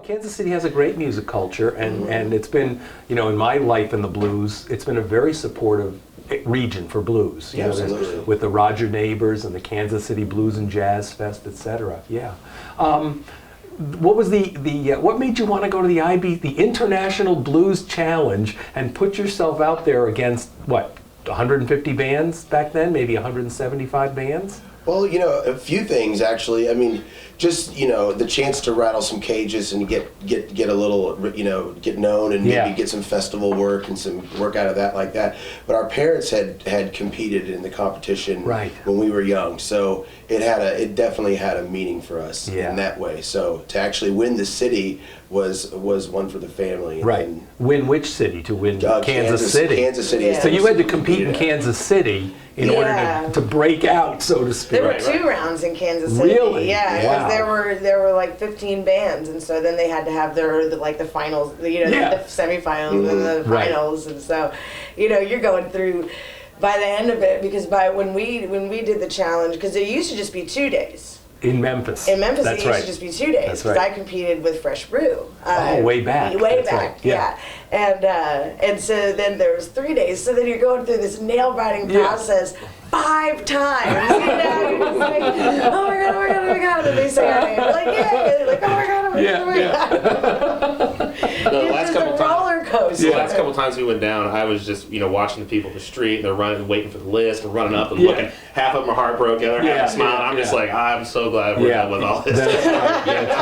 Kansas City has a great music culture, and it's been, in my life in the blues, it's been a very supportive region for blues. Absolutely. With the Roger Neighbors and the Kansas City Blues and Jazz Fest, etc. Yeah. What was what made you want to go to the International Blues Challenge and put yourself out there against 150 bands back then, maybe 175 bands? Well, a few things actually. I mean, just the chance to rattle some cages and get a little, get known and maybe get some festival work and some work out of that like that. But our parents had competed in the competition when we were young, so it definitely had a meaning for us in that way. So to actually win the city was one for the family. Right. And win which city? To win Kansas City. Kansas City. Yeah. So you had to compete in Kansas City in order to break out, so to speak. There were 2 rounds in Kansas City. Really? Yeah, Wow. because there were like 15 bands, and so then they had to have the finals, the semifinals and the finals, and so you're going through by the end of it, because when we did the challenge, because it used to just be 2 days. In Memphis. In Memphis, That's it used right. to just be 2 days. That's Because right. I competed with Fresh Brew. Way back. Way That's back, right. Yeah. And so then there was 3 days. So then you're going through this nail biting process 5 times. You're just like, oh my god, and they say our name. We're like, yeah. They're like, oh my god, oh my god. The last couple roller coaster. The last couple times we went down, I was just watching the people in the street. And they're running, waiting for the list, and running up and looking. Half of them are heartbroken, the other half are smiling. I'm just like, I'm so glad we're done with all this. That's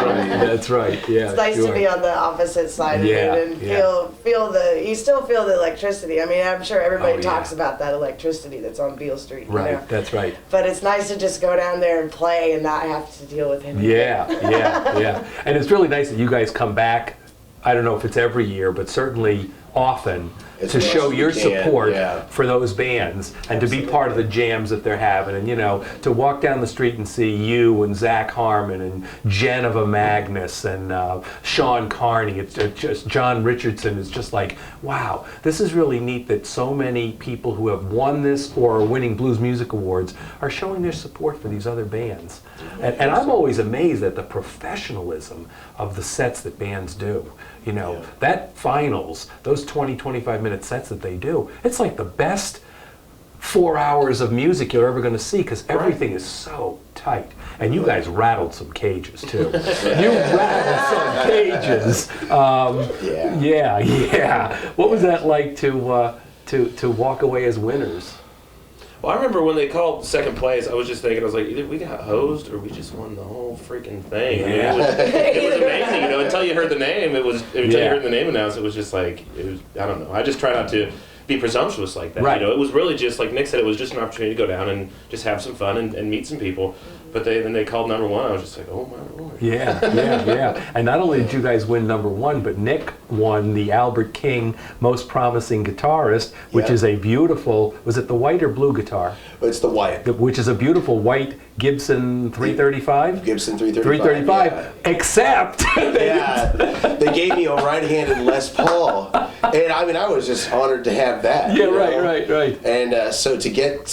right. That's right. Yeah. It's nice to be on the opposite side of it and you still feel the electricity. I mean, I'm sure everybody talks about that electricity that's on Beale Street. Right. That's right. But it's nice to just go down there and play and not have to deal with anything. Yeah. And it's really nice that you guys come back. I don't know if it's every year, but certainly often, to show your support for those bands and to be part of the jams that they're having, and to walk down the street and see you and Zach Harmon and Geneva Magnus and Sean Carney. It's just John Richardson. Is just like, wow, this is really neat that so many people who have won this or are winning Blues Music Awards are showing their support for these other bands. And I'm always amazed at the professionalism of the sets that bands do. That finals, those 20, 25-minute sets that they do, it's like the best 4 hours of music you're ever going to see, because everything is so tight. And you guys rattled some cages, too. You rattled some cages. Yeah. What was that like to walk away as winners? Well, I remember when they called second place, I was just thinking, I was like, either we got hosed or we just won the whole freaking thing. Yeah. I mean, it was amazing, until you heard the name. Until you heard the name announced, it was just like, I don't know. I just try not to be presumptuous like that. Right. It was really just, like Nick said, it was just an opportunity to go down and just have some fun and meet some people. But then they called number 1. I was just like, oh my Lord. Yeah. And not only did you guys win number 1, but Nick won the Albert King Most Promising Guitarist, which is a beautiful, was it the white or blue guitar? It's the white. Which is a beautiful white Gibson 335? Gibson 335. Except they gave me a right-handed Les Paul. And I mean, I was just honored to have that. Yeah, right. And so to get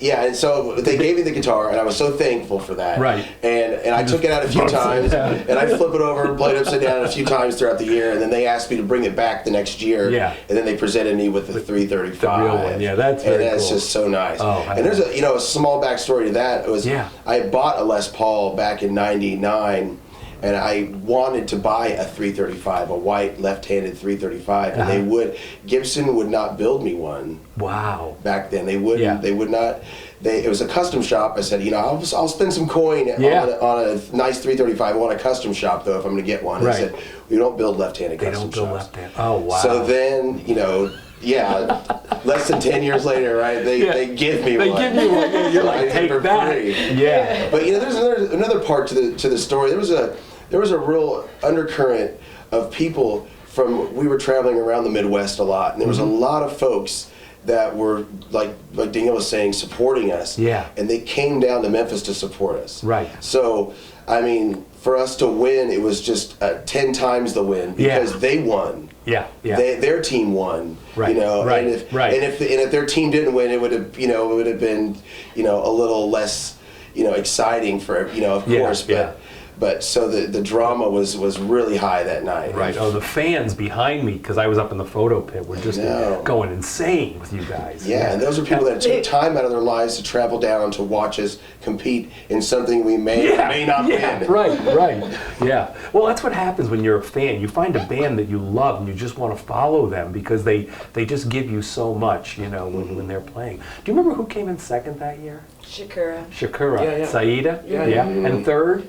and so they gave me the guitar, and I was so thankful for that. Right. And I took it out a few times, and I flip it over and play it upside down a few times throughout the year, and then they asked me to bring it back the next year. Yeah. And then they presented me with the 335. The real one. Yeah, that's very And that's cool. just so nice. Oh, and there's a small backstory to that. It was I bought a Les Paul back in '99. And I wanted to buy a 335, a white left-handed 335, and Gibson would not build me one. Wow. Back then, they wouldn't. They would not. It was a custom shop. I said, I'll spend some coin on a nice 335. I want a custom shop though if I'm going to get one. Right. I said, we don't build left-handed custom shops. They don't build left-handed. Oh wow. So then, less than 10 years later, right? They give me one. They give you one. You're like, take that. Free. Yeah. But there's another part to the story. There was a real undercurrent of people we were traveling around the Midwest a lot, and there was a lot of folks that were, like Daniel was saying, supporting us. Yeah. And they came down to Memphis to support us. Right. So, I mean, for us to win, it was just 10 times the win because they won. Yeah. Their team won. Right. Right. And if their team didn't win, it would have been a little less exciting for of course. But so the drama was really high that night. Right. Oh, the fans behind me, because I was up in the photo pit, were just going insane with you guys. Yeah, and those are people that took time out of their lives to travel down to watch us compete in something we may or may not win. Right. Yeah. Well, that's what happens when you're a fan. You find a band that you love and you just want to follow them because they just give you so much, when they're playing. Do you remember who came in second that year? Shakura. Yeah. Saida? Yeah. And third?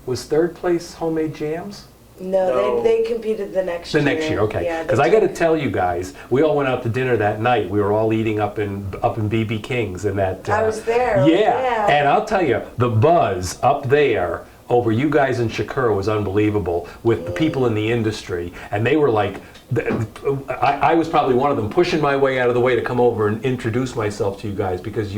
Was third place Homemade Jams? No, they competed the next year. The next year, okay. Because I got to tell you guys, we all went out to dinner that night. We were all eating up in BB King's and that. I was there. Yeah, and I'll tell you, the buzz up there over you guys in Shakura was unbelievable with the people in the industry, and they were like, I was probably one of them pushing my way out of the way to come over and introduce myself to you guys because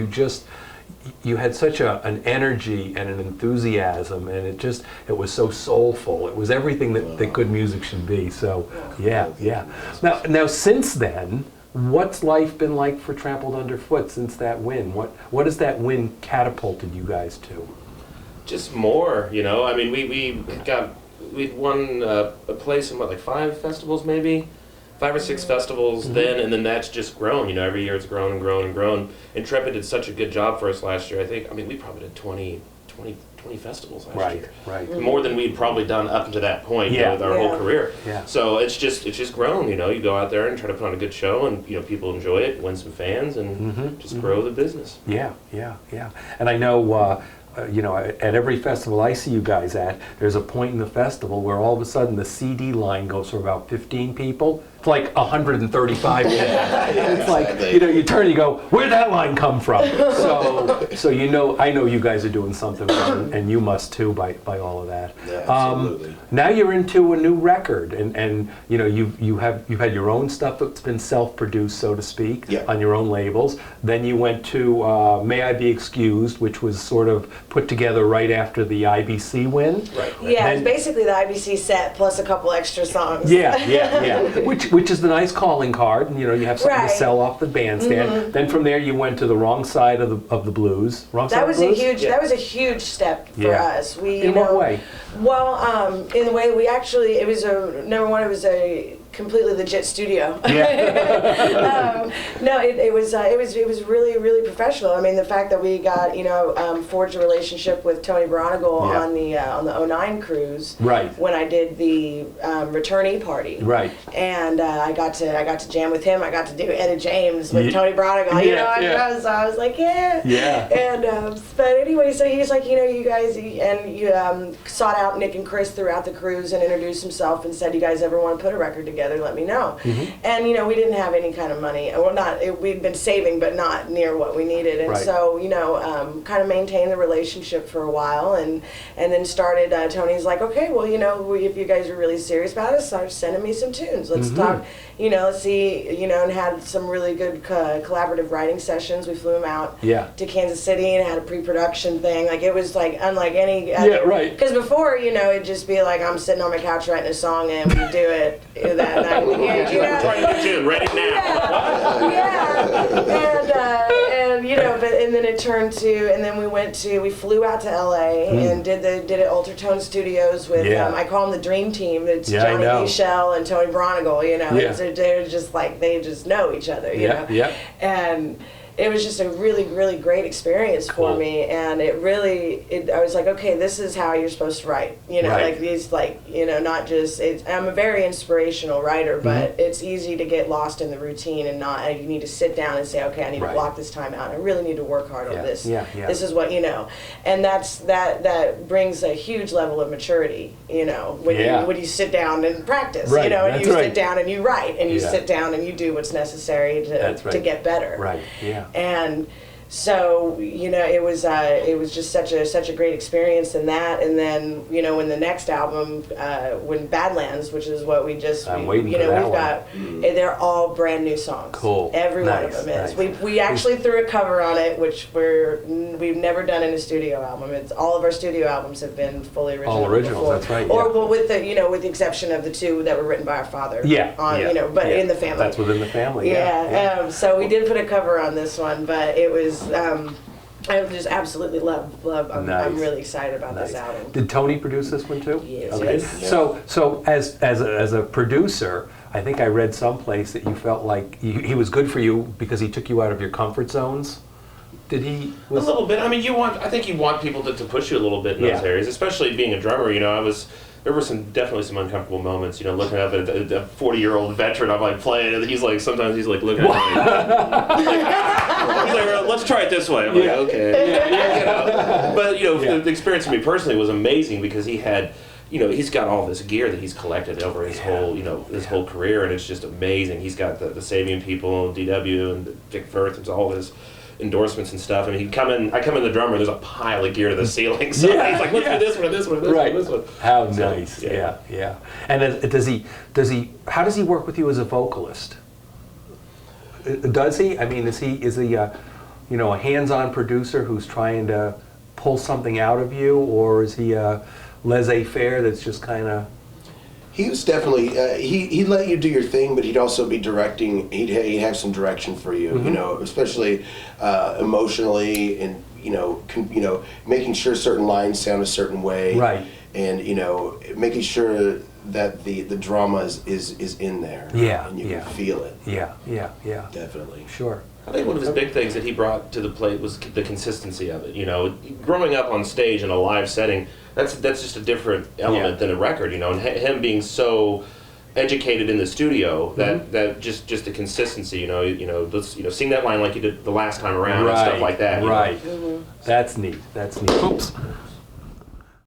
you had such an energy and an enthusiasm, and it was so soulful. It was everything that good music should be. So, yeah. Now since then, what's life been like for Trampled Underfoot since that win? What has that win catapulted you guys to? Just more, I mean, we'd won a place in 5 festivals maybe. 5 or 6 festivals then, and then that's just grown. Every year it's grown and grown and grown. Intrepid did such a good job for us last year. We probably did 20 festivals last year. Right. More than we'd probably done up to that point with our whole career. Yeah. So it's just grown. You go out there and try to put on a good show, and people enjoy it, win some fans, and just grow the business. Yeah. And I know. At every festival I see you guys at, there's a point in the festival where all of a sudden the CD line goes from about 15 people to like 135 people. It's like, you turn and you go, where'd that line come from? So I know you guys are doing something right, and you must too by all of that. Yeah, absolutely. Now you're into a new record, and you've had your own stuff that's been self-produced, so to speak, on your own labels. Then you went to May I Be Excused, which was sort of put together right after the IBC win. Right. Yeah, it's basically the IBC set plus a couple extra songs. Yeah. Which is the nice calling card, and you have something to sell off the bandstand. Then from there you went to the wrong side of the blues. That was a huge step for us. In what way? Well, in the way it was a completely legit studio. Yeah. No, it was really, really professional. I mean, the fact that we got forged a relationship with Tony Baronigal on the 09 cruise. Right. When I did the returnee party. Right. And I got to jam with him. I got to do Etta James with Tony Baronigal. So I was like, yeah. And but anyway, so he's like, you guys, and you sought out Nick and Chris throughout the cruise and introduced himself and said, you guys ever want to put a record together, let me know. And we didn't have any kind of money. Well, we'd been saving, but not near what we needed. And so kind of maintained the relationship for a while, and then started. Tony's like, okay, well, if you guys are really serious about it, start sending me some tunes. Let's talk. Let's see. And had some really good collaborative writing sessions. We flew him out to Kansas City and had a pre-production thing. Like it was like unlike any. Right. Because before, it'd just be like I'm sitting on my couch writing a song and we do it that night. Writing a tune, ready now. And then it turned to, and then we flew out to LA and did it Ultratone Studios with I call them the Dream Team. It's Johnny Michel and Tony Baronigal. They're just like they just know each other. And it was just a really, really great experience for me, and I was like, okay, this is how you're supposed to write, like these, not just, I'm a very inspirational writer, but it's easy to get lost in the routine and you need to sit down and say, okay, I need to block this time out, I really need to work hard on this, this is what, and that brings a huge level of maturity, when you sit down and practice, and you sit down and you write, and you sit down and you do what's necessary to get better. Right, And so it was just such a great experience in that, and then when the next album, when Badlands, which is what we've got, they're all brand new songs. Cool. Every one of them is. We actually threw a cover on it, which we've never done in a studio album. It's all of our studio albums have been fully original. All originals, before. that's right. Or with the exception of the 2 that were written by our father. But in the family. That's within the family. So we did put a cover on this one, but it was I just absolutely love. I'm Nice. really excited about Nice. this outing. Did Tony produce this one too? Yes. Okay. Yes. So as a producer, I think I read someplace that you felt like he was good for you because he took you out of your comfort zones. Did he? A little bit. I mean, I think you want people to push you a little bit in those areas, especially being a drummer. You know, there were definitely some uncomfortable moments. You know, looking up at a 40-year-old veteran, I'm like playing, and sometimes he's like looking at me. He's like, let's try it this way. I'm like, okay. You know. But the experience for me personally was amazing because he had. He's got all this gear that he's collected over his whole, his whole career, and it's just amazing. He's got the Sabian people, DW, and Dick Firth, and all his endorsements and stuff. I mean, I come in the drummer, there's a pile of gear to the ceiling. So he's like, let's do this one, this one, this one, this one. How nice. Yeah. And how does he work with you as a vocalist? Does he? I mean, is he a hands-on producer who's trying to pull something out of you, or is he a laissez-faire that's just kind of... He was definitely, he'd let you do your thing, but he'd also be directing, he'd have some direction for you, especially emotionally, and, making sure certain lines sound a certain way. Right. And, making sure that the drama is in there. Yeah. And you can feel it. Yeah. Definitely. Sure. I think one of his big things that he brought to the plate was the consistency of it. Growing up on stage in a live setting, that's just a different element than a record. And him being so educated in the studio that just the consistency. Sing that line like you did the last time around and stuff like that. Right. That's neat. Oops.